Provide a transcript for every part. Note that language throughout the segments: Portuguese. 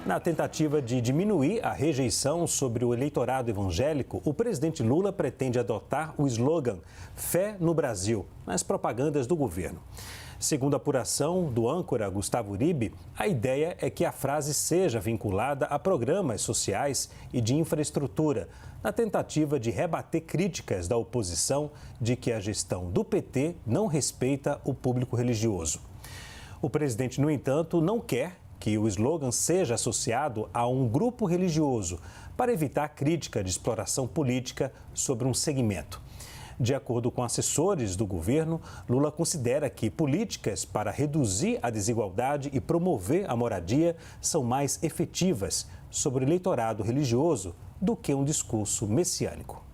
Na tentativa de diminuir a rejeição sobre o eleitorado evangélico, o presidente Lula pretende adotar o slogan Fé no Brasil nas propagandas do governo. Segundo a apuração do âncora Gustavo Uribe, a ideia é que a frase seja vinculada a programas sociais e de infraestrutura, na tentativa de rebater críticas da oposição de que a gestão do PT não respeita o público religioso. O presidente, no entanto, não quer que o slogan seja associado a um grupo religioso, para evitar crítica de exploração política sobre um segmento. De acordo com assessores do governo, Lula considera que políticas para reduzir a desigualdade e promover a moradia são mais efetivas sobre o eleitorado religioso do que um discurso messiânico.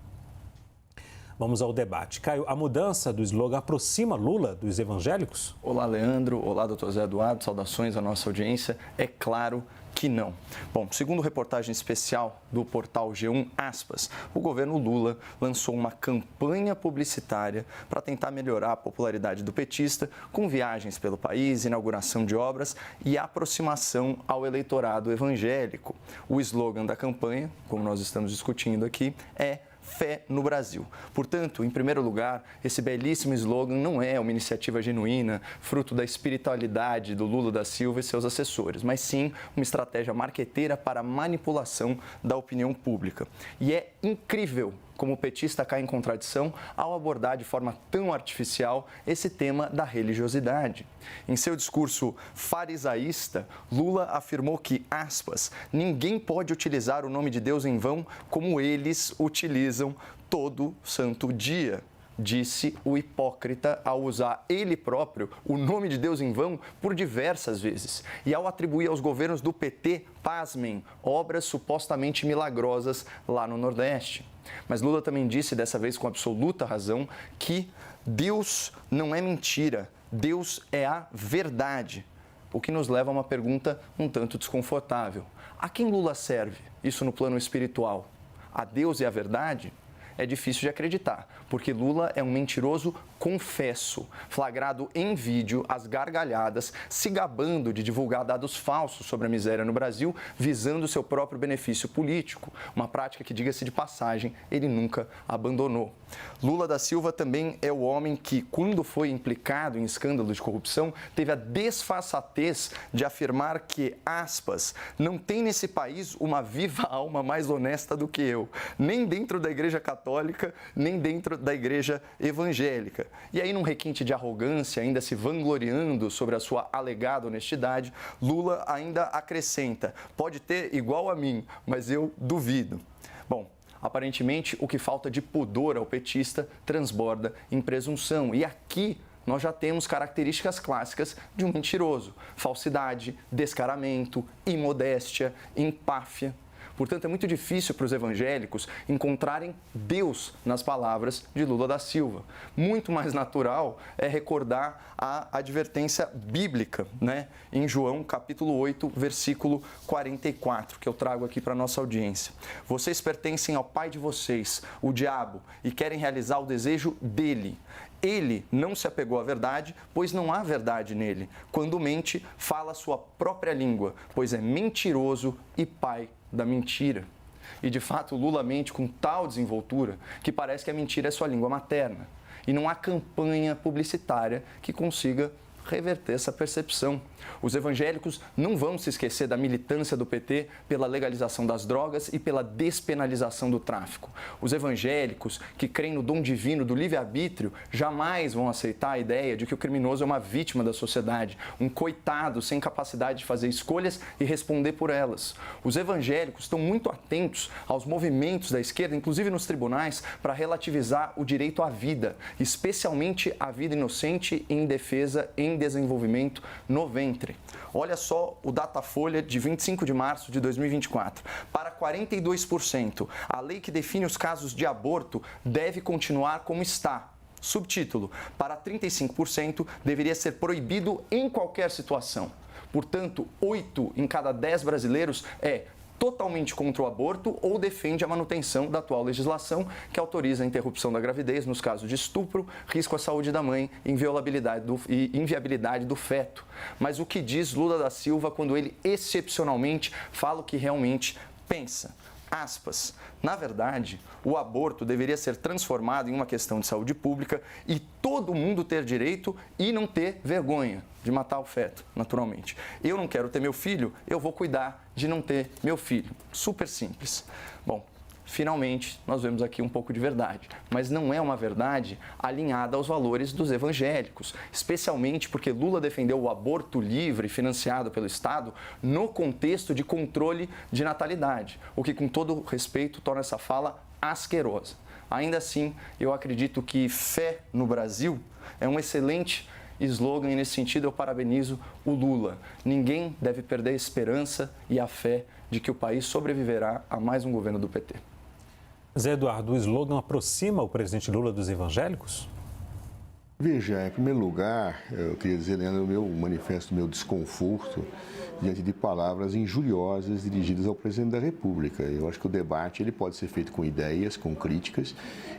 Vamos ao debate. Caio, a mudança do slogan aproxima Lula dos evangélicos? Olá, Leandro. Olá, doutor Zé Eduardo. Saudações à nossa audiência. É claro que não. Bom, segundo reportagem especial do portal G1 Aspas, o governo Lula lançou uma campanha publicitária para tentar melhorar a popularidade do petista com viagens pelo país, inauguração de obras e aproximação ao eleitorado evangélico. O slogan da campanha, como nós estamos discutindo aqui, é Fé no Brasil. Portanto, em primeiro lugar, esse belíssimo slogan não é uma iniciativa genuína, fruto da espiritualidade do Lula da Silva e seus assessores, mas sim uma estratégia marqueteira para manipulação da opinião pública. E é incrível como o petista cai em contradição ao abordar de forma tão artificial esse tema da religiosidade. Em seu discurso farisaísta, Lula afirmou que, aspas, ninguém pode utilizar o nome de Deus em vão como eles utilizam todo santo dia. Disse o hipócrita ao usar ele próprio o nome de Deus em vão por diversas vezes e ao atribuir aos governos do PT, pasmem, obras supostamente milagrosas lá no Nordeste. Mas Lula também disse, dessa vez com absoluta razão, que Deus não é mentira, Deus é a verdade. O que nos leva a uma pergunta um tanto desconfortável. A quem Lula serve? Isso no plano espiritual. A Deus e a verdade? É difícil de acreditar, porque Lula é um mentiroso confesso, flagrado em vídeo às gargalhadas, se gabando de divulgar dados falsos sobre a miséria no Brasil, visando seu próprio benefício político, uma prática que, diga-se de passagem, ele nunca abandonou. Lula da Silva também é o homem que, quando foi implicado em escândalos de corrupção, teve a desfaçatez de afirmar que, aspas, não tem nesse país uma viva alma mais honesta do que eu, nem dentro da Igreja Católica, nem dentro da Igreja Evangélica. E aí, num requinte de arrogância, ainda se vangloriando sobre a sua alegada honestidade, Lula ainda acrescenta, pode ter igual a mim, mas eu duvido. Bom, aparentemente, o que falta de pudor ao petista transborda em presunção. E aqui nós já temos características clássicas de um mentiroso: falsidade, descaramento, imodéstia, empáfia. Portanto, é muito difícil para os evangélicos encontrarem Deus nas palavras de Lula da Silva. Muito mais natural é recordar a advertência bíblica, né? Em João, capítulo 8, versículo 44, que eu trago aqui para a nossa audiência. Vocês pertencem ao pai de vocês, o diabo, e querem realizar o desejo dele. Ele não se apegou à verdade, pois não há verdade nele. Quando mente, fala a sua própria língua, pois é mentiroso e pai da mentira. E, de fato, Lula mente com tal desenvoltura que parece que a mentira é sua língua materna. E não há campanha publicitária que consiga reverter essa percepção. Os evangélicos não vão se esquecer da militância do PT pela legalização das drogas e pela despenalização do tráfico. Os evangélicos que creem no dom divino do livre-arbítrio jamais vão aceitar a ideia de que o criminoso é uma vítima da sociedade, um coitado sem capacidade de fazer escolhas e responder por elas. Os evangélicos estão muito atentos aos movimentos da esquerda, inclusive nos tribunais, para relativizar o direito à vida, especialmente a vida inocente e indefesa em desenvolvimento no ventre. Olha só o Datafolha de 25 de março de 2024. Para 42%, a lei que define os casos de aborto deve continuar como está. Subtítulo: para 35%, deveria ser proibido em qualquer situação. Portanto, 8 em cada 10 brasileiros é totalmente contra o aborto ou defende a manutenção da atual legislação que autoriza a interrupção da gravidez nos casos de estupro, risco à saúde da mãe e inviabilidade do feto. Mas o que diz Lula da Silva quando ele excepcionalmente fala o que realmente pensa? Aspas. Na verdade, o aborto deveria ser transformado em uma questão de saúde pública e todo mundo ter direito e não ter vergonha de matar o feto, naturalmente. Eu não quero ter meu filho, eu vou cuidar de não ter meu filho. Super simples. Bom, finalmente nós vemos aqui um pouco de verdade, mas não é uma verdade alinhada aos valores dos evangélicos, especialmente porque Lula defendeu o aborto livre financiado pelo Estado no contexto de controle de natalidade, o que, com todo respeito, torna essa fala asquerosa. Ainda assim, eu acredito que fé no Brasil é um excelente slogan e, nesse sentido, eu parabenizo o Lula. Ninguém deve perder a esperança e a fé de que o país sobreviverá a mais um governo do PT. Zé Eduardo, o slogan aproxima o presidente Lula dos evangélicos? Veja, em primeiro lugar, eu queria dizer, Leandro, o meu manifesto, o meu desconforto diante de palavras injuriosas dirigidas ao presidente da República. Eu acho que o debate ele pode ser feito com ideias, com críticas,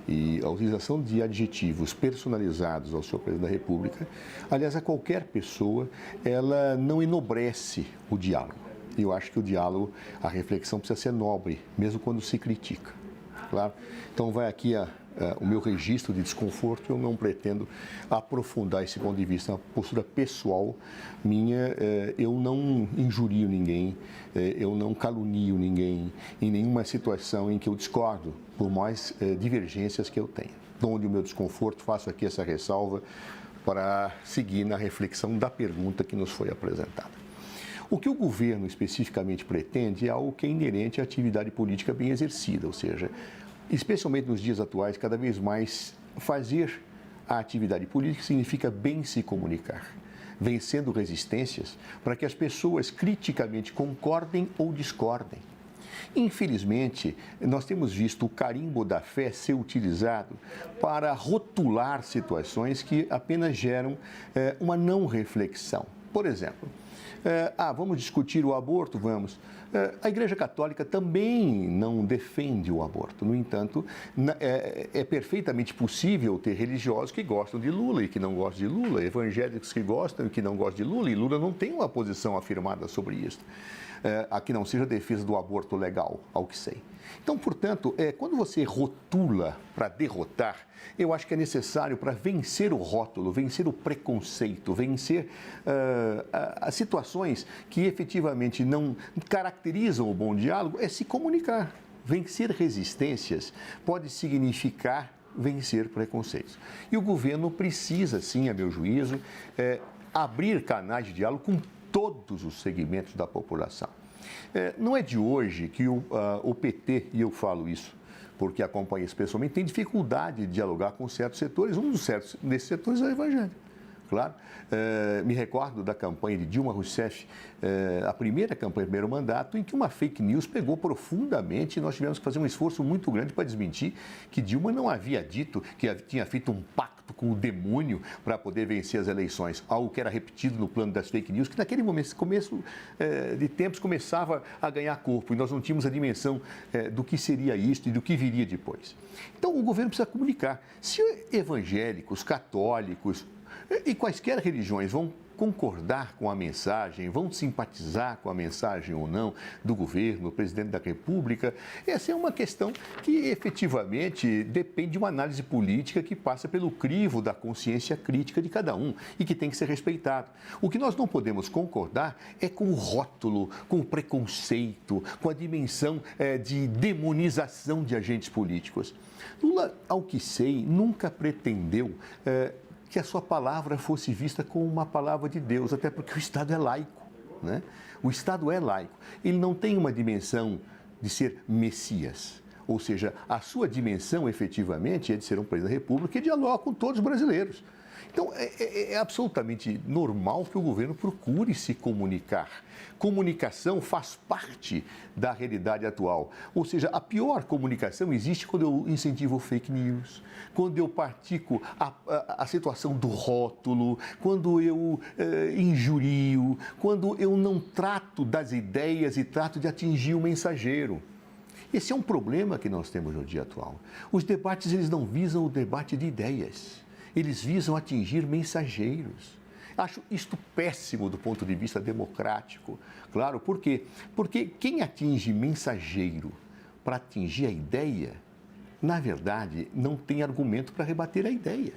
e a utilização de adjetivos personalizados ao senhor presidente da República, aliás, a qualquer pessoa, ela não enobrece o diálogo. Eu acho que o diálogo, a reflexão precisa ser nobre, mesmo quando se critica. Claro? Então vai aqui o meu registro de desconforto. Eu não pretendo aprofundar esse ponto de vista, uma postura pessoal minha. Eu não injurio ninguém, eu não calunio ninguém em nenhuma situação em que eu discordo, por mais divergências que eu tenha. Onde o meu desconforto, faço aqui essa ressalva para seguir na reflexão da pergunta que nos foi apresentada. O que o governo especificamente pretende é algo que é inerente à atividade política bem exercida, ou seja, especialmente nos dias atuais, cada vez mais fazer a atividade política significa bem se comunicar, vencendo resistências para que as pessoas criticamente concordem ou discordem. Infelizmente, nós temos visto o carimbo da fé ser utilizado para rotular situações que apenas geram uma não reflexão. Por exemplo, vamos discutir o aborto? Vamos. A Igreja Católica também não defende o aborto. No entanto, é perfeitamente possível ter religiosos que gostam de Lula e que não gostam de Lula, evangélicos que gostam e que não gostam de Lula, e Lula não tem uma posição afirmada sobre isso. A que não seja a defesa do aborto legal, ao que sei. Então, portanto, quando você rotula para derrotar, eu acho que é necessário, para vencer o rótulo, vencer o preconceito, vencer as situações que efetivamente não caracterizam o bom diálogo, é se comunicar. Vencer resistências pode significar vencer preconceitos. E o governo precisa, sim, a meu juízo, abrir canais de diálogo com todos os segmentos da população. Não é de hoje que o PT, e eu falo isso porque acompanho isso pessoalmente, tem dificuldade de dialogar com certos setores. Um desses setores é o evangélico. Claro, me recordo da campanha de Dilma Rousseff, a primeira campanha, primeiro mandato, em que uma fake news pegou profundamente e nós tivemos que fazer um esforço muito grande para desmentir que Dilma não havia dito que tinha feito um pacto com o demônio para poder vencer as eleições, algo que era repetido no plano das fake news, que naquele momento, começo de tempos, começava a ganhar corpo e nós não tínhamos a dimensão do que seria isto e do que viria depois. Então, o governo precisa comunicar. Se evangélicos, católicos e quaisquer religiões vão concordar com a mensagem, vão simpatizar com a mensagem ou não do governo, do presidente da República, essa é uma questão que efetivamente depende de uma análise política que passa pelo crivo da consciência crítica de cada um e que tem que ser respeitado. O que nós não podemos concordar é com o rótulo, com o preconceito, com a dimensão de demonização de agentes políticos. Lula, ao que sei, nunca pretendeu que a sua palavra fosse vista como uma palavra de Deus, até porque o Estado é laico, né? O Estado é laico. Ele não tem uma dimensão de ser Messias, ou seja, a sua dimensão efetivamente é de ser um presidente da República que dialoga com todos os brasileiros. Então, é absolutamente normal que o governo procure se comunicar. Comunicação faz parte da realidade atual. Ou seja, a pior comunicação existe quando eu incentivo fake news, quando eu pratico a situação do rótulo, quando eu injurio, quando eu não trato das ideias e trato de atingir o mensageiro. Esse é um problema que nós temos no dia atual. Os debates, eles não visam o debate de ideias, eles visam atingir mensageiros. Acho isto péssimo do ponto de vista democrático. Claro, por quê? Porque quem atinge mensageiro para atingir a ideia, na verdade, não tem argumento para rebater a ideia.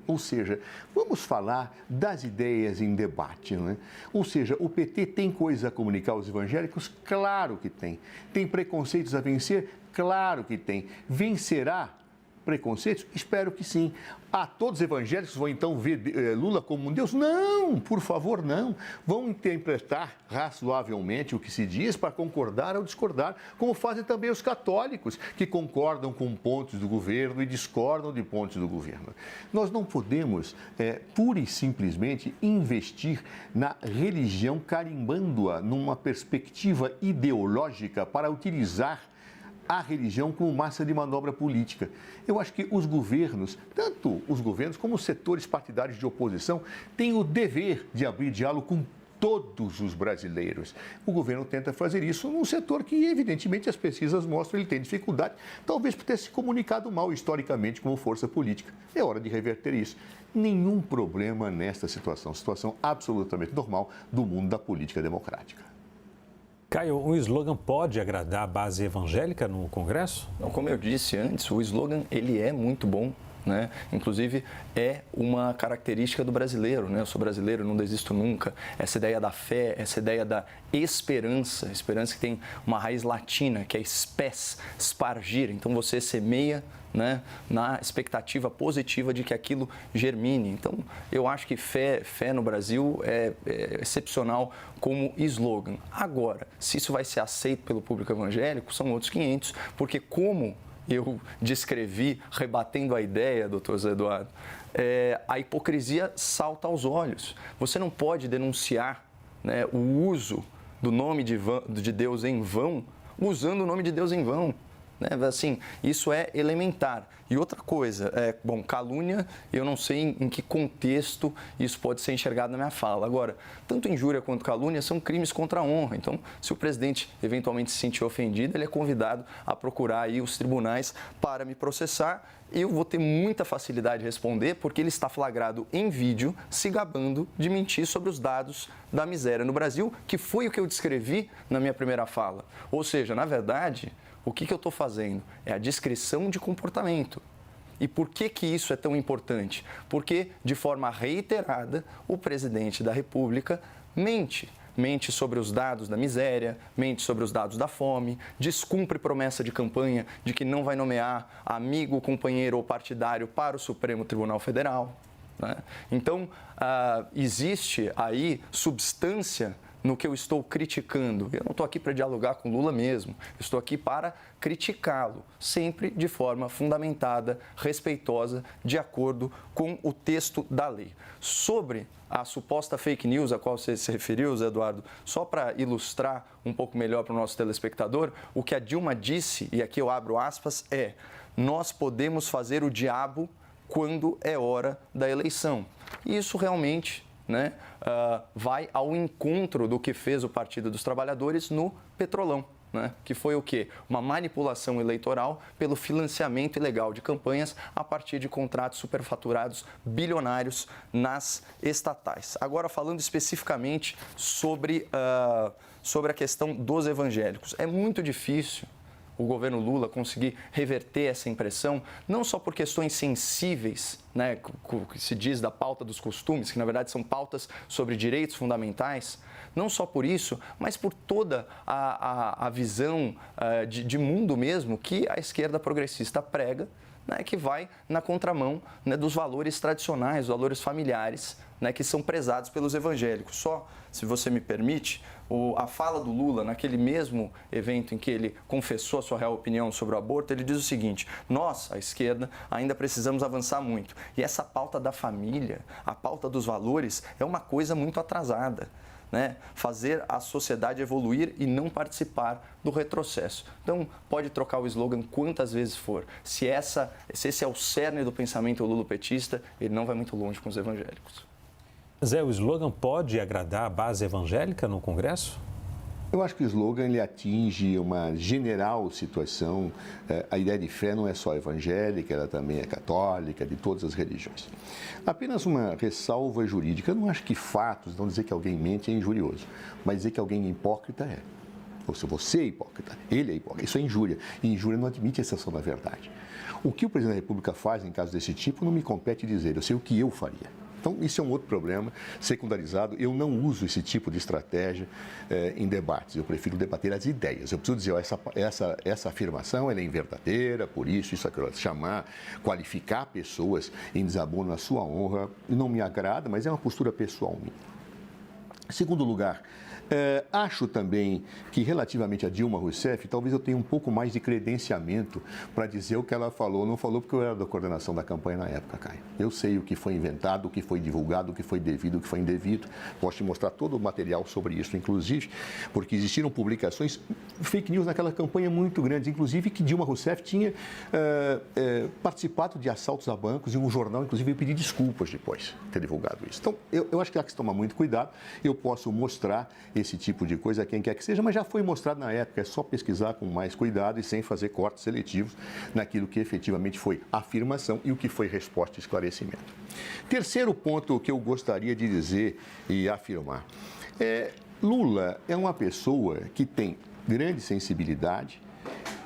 Ou seja, vamos falar das ideias em debate, não é? Ou seja, o PT tem coisa a comunicar aos evangélicos? Claro que tem. Tem preconceitos a vencer? Claro que tem. Vencerá preconceitos? Espero que sim. Todos os evangélicos vão então ver Lula como um Deus? Não, por favor, não. Vão interpretar razoavelmente o que se diz para concordar ou discordar, como fazem também os católicos, que concordam com pontos do governo e discordam de pontos do governo. Nós não podemos, pura e simplesmente, investir na religião carimbando-a numa perspectiva ideológica para utilizar a religião como massa de manobra política. Eu acho que os governos, tanto os governos como os setores partidários de oposição, têm o dever de abrir diálogo com todos os brasileiros. O governo tenta fazer isso num setor que, evidentemente, as pesquisas mostram ele tem dificuldade, talvez por ter se comunicado mal historicamente como força política. É hora de reverter isso. Nenhum problema nesta situação absolutamente normal do mundo da política democrática. Caio, o slogan pode agradar a base evangélica no Congresso? Como eu disse antes, o slogan ele é muito bom, né? Inclusive é uma característica do brasileiro, né? Eu sou brasileiro, não desisto nunca. Essa ideia da fé, essa ideia da esperança que tem uma raiz latina, que é spes, spargir. Então você semeia, né, na expectativa positiva de que aquilo germine. Então, eu acho que fé no Brasil é excepcional como slogan. Agora, se isso vai ser aceito pelo público evangélico, são outros 500, porque como eu descrevi, rebatendo a ideia, doutor Zé Eduardo, a hipocrisia salta aos olhos. Você não pode denunciar, né, o uso do nome de Deus em vão, usando o nome de Deus em vão. Assim, isso é elementar. E outra coisa, calúnia, eu não sei em que contexto isso pode ser enxergado na minha fala. Agora, tanto injúria quanto calúnia são crimes contra a honra. Então, se o presidente eventualmente se sentir ofendido, ele é convidado a procurar aí os tribunais para me processar. Eu vou ter muita facilidade de responder, porque ele está flagrado em vídeo, se gabando de mentir sobre os dados da miséria no Brasil, que foi o que eu descrevi na minha primeira fala. Ou seja, na verdade, o que eu estou fazendo? É a descrição de comportamento. E por que isso é tão importante? Porque, de forma reiterada, o presidente da República mente. Mente sobre os dados da miséria, mente sobre os dados da fome, descumpre promessa de campanha de que não vai nomear amigo, companheiro ou partidário para o Supremo Tribunal Federal, né? Então, existe aí substância no que eu estou criticando. Eu não estou aqui para dialogar com Lula mesmo, eu estou aqui para criticá-lo, sempre de forma fundamentada, respeitosa, de acordo com o texto da lei. Sobre a suposta fake news a qual você se referiu, Zé Eduardo, só para ilustrar um pouco melhor para o nosso telespectador, o que a Dilma disse, e aqui eu abro aspas, nós podemos fazer o diabo quando é hora da eleição. E isso realmente, né, vai ao encontro do que fez o Partido dos Trabalhadores no Petrolão, né, que foi o quê? Uma manipulação eleitoral pelo financiamento ilegal de campanhas a partir de contratos superfaturados bilionários nas estatais. Agora, falando especificamente sobre a questão dos evangélicos, é muito difícil o governo Lula conseguir reverter essa impressão, não só por questões sensíveis, né, que se diz da pauta dos costumes, que na verdade são pautas sobre direitos fundamentais, não só por isso, mas por toda a visão de mundo mesmo que a esquerda progressista prega, né, que vai na contramão, né, dos valores tradicionais, valores familiares, né, que são prezados pelos evangélicos. Só, se você me permite, a fala do Lula, naquele mesmo evento em que ele confessou a sua real opinião sobre o aborto, ele diz o seguinte: nós, a esquerda, ainda precisamos avançar muito. E essa pauta da família, a pauta dos valores, é uma coisa muito atrasada. Né? Fazer a sociedade evoluir e não participar do retrocesso. Então, pode trocar o slogan quantas vezes for. Se esse é o cerne do pensamento lulopetista, ele não vai muito longe com os evangélicos. Zé, o slogan pode agradar a base evangélica no Congresso? Eu acho que o slogan ele atinge uma general situação. A ideia de fé não é só evangélica, ela também é católica, de todas as religiões. Apenas uma ressalva jurídica. Eu não acho que fatos, não dizer que alguém mente é injurioso, mas dizer que alguém é hipócrita é. Ou se você é hipócrita, ele é hipócrita. Isso é injúria. E injúria não admite exceção da verdade. O que o presidente da República faz em casos desse tipo não me compete dizer. Eu sei o que eu faria. Então, isso é um outro problema secundarizado. Eu não uso esse tipo de estratégia em debates. Eu prefiro debater as ideias. Eu preciso dizer, essa afirmação ela é inverdadeira, por isso, aquilo, chamar, qualificar pessoas em desabono na sua honra, não me agrada, mas é uma postura pessoal minha. Em segundo lugar, acho também que, relativamente a Dilma Rousseff, talvez eu tenha um pouco mais de credenciamento para dizer o que ela falou. Não falou porque eu era da coordenação da campanha na época, Caio. Eu sei o que foi inventado, o que foi divulgado, o que foi devido, o que foi indevido. Posso te mostrar todo o material sobre isso, inclusive, porque existiram publicações, fake news naquela campanha muito grandes, inclusive que Dilma Rousseff tinha participado de assaltos a bancos e um jornal, inclusive, veio pedir desculpas depois de ter divulgado isso. Então, eu acho que há que se tomar muito cuidado. Eu posso mostrar esse tipo de coisa a quem quer que seja, mas já foi mostrado na época, é só pesquisar com mais cuidado e sem fazer cortes seletivos naquilo que efetivamente foi afirmação e o que foi resposta e esclarecimento. Terceiro ponto que eu gostaria de dizer e afirmar. Lula é uma pessoa que tem grande sensibilidade,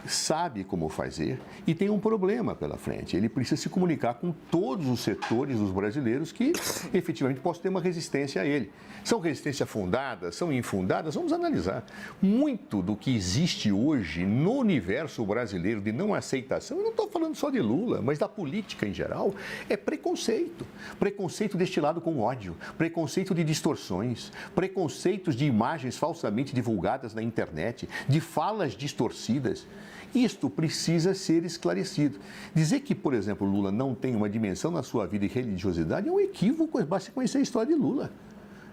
sabe como fazer e tem um problema pela frente. Ele precisa se comunicar com todos os setores dos brasileiros que efetivamente possam ter uma resistência a ele. São resistências fundadas, são infundadas? Vamos analisar. Muito do que existe hoje no universo brasileiro de não aceitação, eu não estou falando só de Lula, mas da política em geral, é preconceito. Preconceito destilado com ódio, preconceito de distorções, preconceitos de imagens falsamente divulgadas na internet, de falas distorcidas. Isto precisa ser esclarecido. Dizer que, por exemplo, Lula não tem uma dimensão na sua vida e religiosidade é um equívoco, basta conhecer a história de Lula.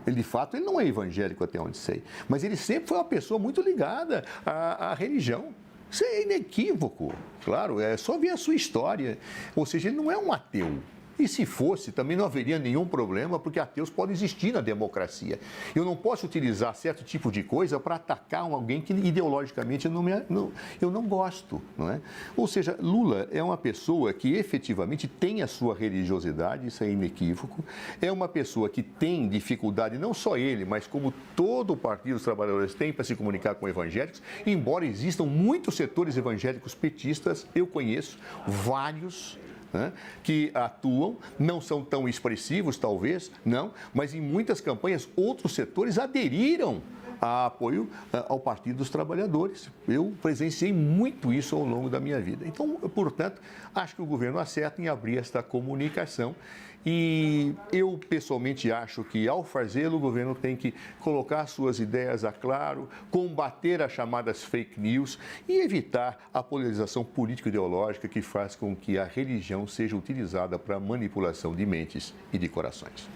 Ele, de fato, ele não é evangélico até onde sei, mas ele sempre foi uma pessoa muito ligada à religião. Isso é inequívoco, claro, é só ver a sua história. Ou seja, ele não é um ateu. E se fosse, também não haveria nenhum problema, porque ateus podem existir na democracia. Eu não posso utilizar certo tipo de coisa para atacar alguém que ideologicamente eu não gosto. Não é? Ou seja, Lula é uma pessoa que efetivamente tem a sua religiosidade, isso é inequívoco. É uma pessoa que tem dificuldade, não só ele, mas como todo o Partido dos Trabalhadores tem para se comunicar com evangélicos, embora existam muitos setores evangélicos petistas, eu conheço vários, que atuam, não são tão expressivos, talvez, não, mas em muitas campanhas outros setores aderiram a apoio ao Partido dos Trabalhadores. Eu presenciei muito isso ao longo da minha vida. Então, portanto, acho que o governo acerta em abrir esta comunicação e eu, pessoalmente, acho que, ao fazê-lo, o governo tem que colocar suas ideias a claro, combater as chamadas fake news e evitar a polarização político-ideológica que faz com que a religião seja utilizada para manipulação de mentes e de corações.